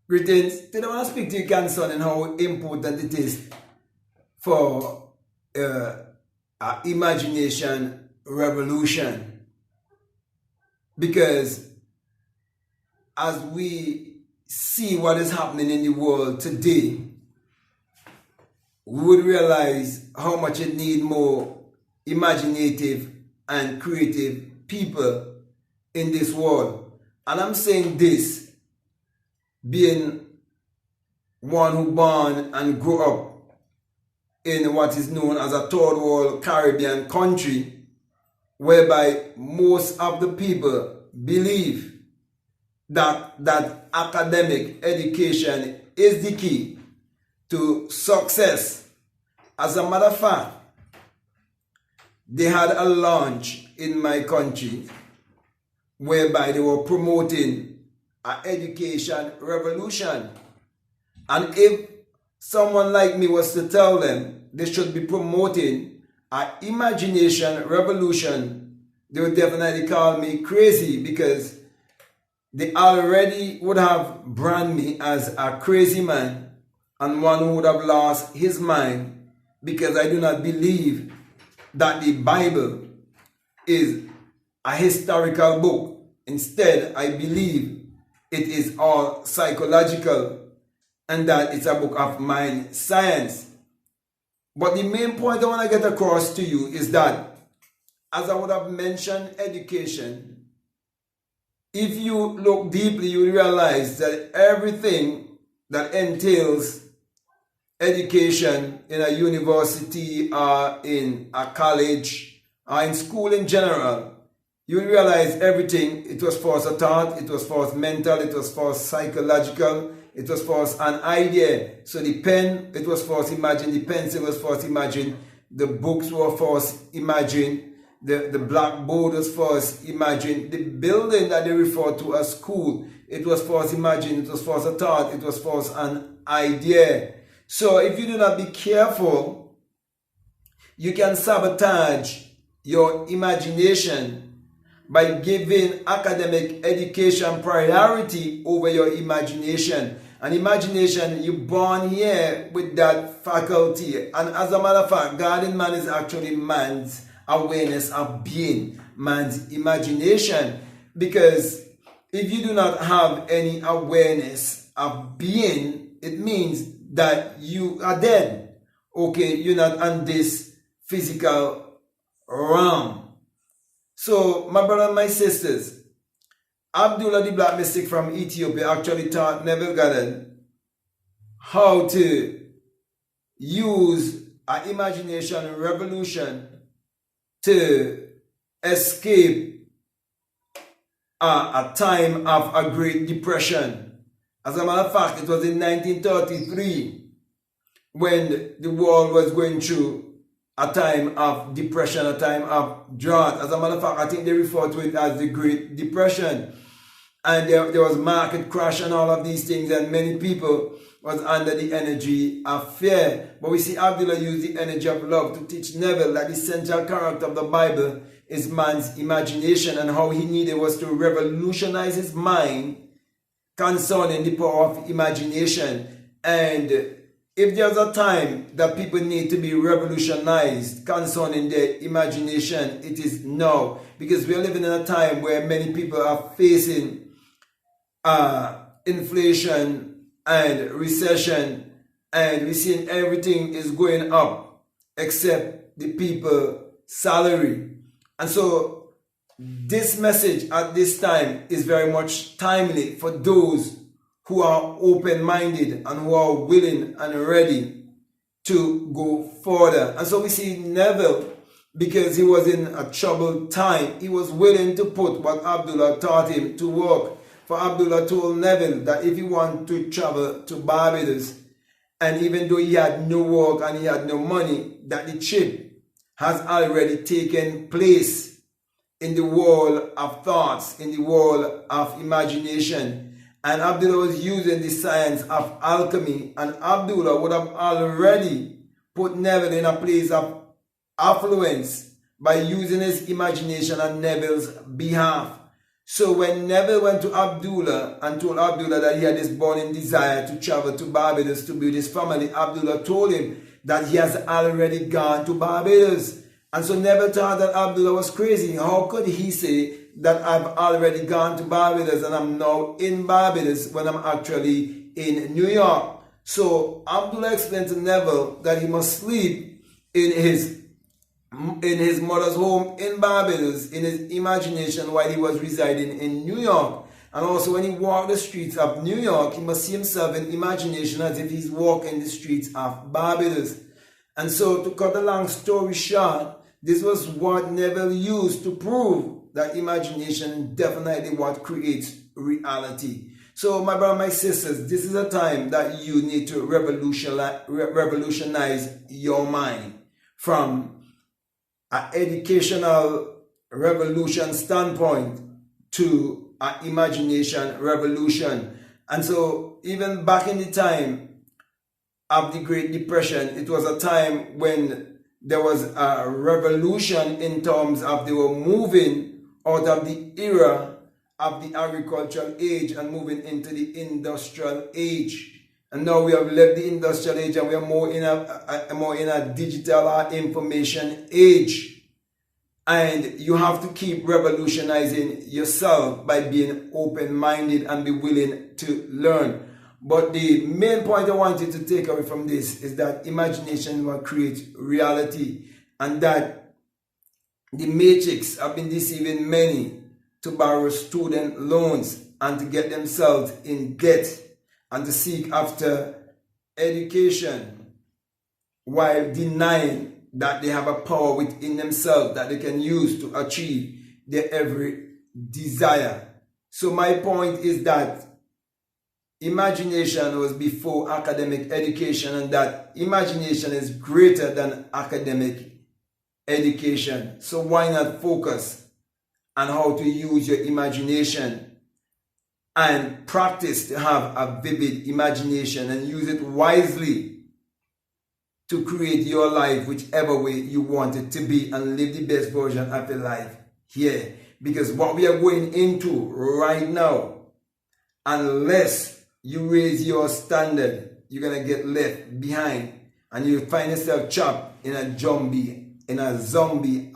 Greetings. Today I want to speak to you concerning how important it is for our imagination revolution. Because as we see what is happening in the world today, we would realize how much it needs more imaginative and creative people in this world. And I'm saying this being one who born and grew up in what is known as a third world Caribbean country, whereby most of the people believe that academic education is the key to success. As a matter of fact, they had a launch in my country whereby they were promoting an education revolution. And if someone like me was to tell them they should be promoting an imagination revolution, they would definitely call me crazy, because they already would have branded me as a crazy man and one who would have lost his mind, because I do not believe that the Bible is a historical book. Instead, I believe it is all psychological and that it's a book of mind science. But the main point I want to get across to you is that, as I would have mentioned, education, if you look deeply, you realize that everything that entails education in a university or in a college or in school in general, you realize everything, it was first a thought, it was first mental, it was first psychological, it was first an idea. So the pen, it was first imagined, the pencil was first imagined, the books were first imagined, the blackboard was first imagined, the building that they refer to as school, it was first imagined, it was first a thought, it was first an idea. So if you do not be careful, you can sabotage your imagination by giving academic education priority over your imagination. And imagination, you're born here with that faculty. And as a matter of fact, God in man is actually man's awareness of being, man's imagination. Because if you do not have any awareness of being, it means that you are dead. Okay, you're not on this physical realm. So, my brother and my sisters, Abdullah the Black Mystic from Ethiopia actually taught Neville Goddard how to use an imagination revolution to escape a time of a Great Depression. As a matter of fact, it was in 1933 when the world was going through a time of depression, a time of drought. As a matter of fact, I think they refer to it as the Great Depression. And there was market crash and all of these things, and many people was under the energy of fear. But we see Abdullah use the energy of love to teach Neville that the central character of the Bible is man's imagination, and how he needed was to revolutionize his mind concerning the power of imagination. And if there's a time that people need to be revolutionized concerning their imagination, it is now. Because we are living in a time where many people are facing inflation and recession, and we're seeing everything is going up except the people's salary. And so this message at this time is very much timely for those who are open-minded and who are willing and ready to go further. And so we see Neville, because he was in a troubled time, he was willing to put what Abdullah taught him to work. For Abdullah told Neville that if he wanted to travel to Barbados, and even though he had no work and he had no money, that the trip has already taken place in the world of thoughts, in the world of imagination. And Abdullah was using the science of alchemy, and Abdullah would have already put Neville in a place of affluence by using his imagination on Neville's behalf. So when Neville went to Abdullah and told Abdullah that he had this burning desire to travel to Barbados to be with his family, Abdullah told him that he has already gone to Barbados. And so Neville thought that Abdullah was crazy. How could he say that I've already gone to Barbados and I'm now in Barbados when I'm actually in New York? So Abdullah explained to Neville that he must sleep in his mother's home in Barbados, in his imagination, while he was residing in New York. And also when he walked the streets of New York, he must see himself in imagination as if he's walking the streets of Barbados. And so, to cut a long story short, this was what Neville used to prove that imagination is definitely what creates reality. So my brother, my sisters, this is a time that you need to revolutionize your mind from an educational revolution standpoint to an imagination revolution. And so even back in the time of the Great Depression, it was a time when there was a revolution in terms of they were moving out of the era of the agricultural age and moving into the industrial age. And now we have left the industrial age and we are more in a digital information age. And you have to keep revolutionizing yourself by being open-minded and be willing to learn. But the main point I want you to take away from this is that imagination will create reality, and that the matrix have been deceiving many to borrow student loans and to get themselves in debt and to seek after education while denying that they have a power within themselves that they can use to achieve their every desire. So my point is that imagination was before academic education, and that imagination is greater than academic education. So why not focus on how to use your imagination and practice to have a vivid imagination and use it wisely to create your life whichever way you want it to be and live the best version of your life here. Because what we are going into right now, unless you raise your standard, you're going to get left behind and you'll find yourself trapped in a zombie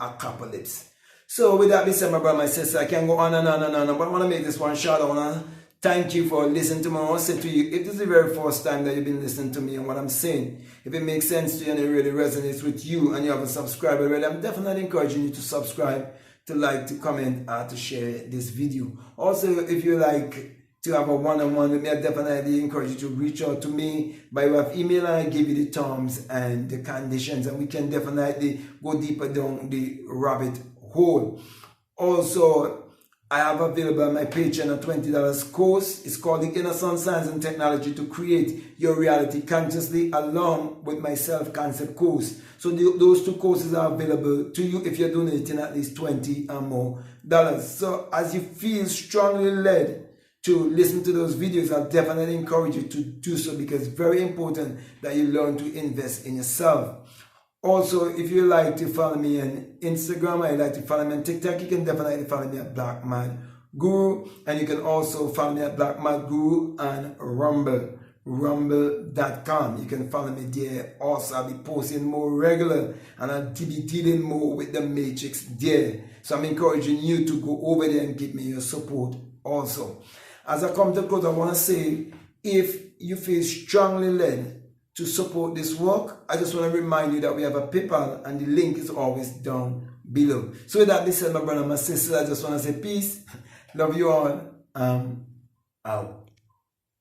apocalypse. So with that being said, my brother, my sister, I can go on and on and on, but I want to make this one short. I want to thank you for listening to me. I want to say to you, if this is the very first time that you've been listening to me and what I'm saying, if it makes sense to you and it really resonates with you and you haven't subscribed already, I'm definitely encouraging you to subscribe, to like, to comment, to share this video. Also, if you like to have a one-on-one with me, I definitely encourage you to reach out to me by way of email, and I give you the terms and the conditions, and we can definitely go deeper down the rabbit hole. Also, I have available on my Patreon a $20 course. It's called The Inner Sun Science and Technology to Create Your Reality Consciously, along with my self-concept course. So those two courses are available to you if you're donating at least $20 or more. So as you feel strongly led to listen to those videos, I'll definitely encourage you to do so, because it's very important that you learn to invest in yourself. Also, if you like to follow me on Instagram or you like to follow me on TikTok, you can definitely follow me at Black Man Guru, and you can also follow me at Black Man Guru on Rumble, rumble.com. You can follow me there. Also, I'll be posting more regular and I'll be dealing more with the matrix there. So I'm encouraging you to go over there and give me your support also. As I come to close, I want to say, if you feel strongly led to support this work, I just want to remind you that we have a PayPal and the link is always down below. So with that being said, my brother, my sister, I just want to say peace. Love you all. Out.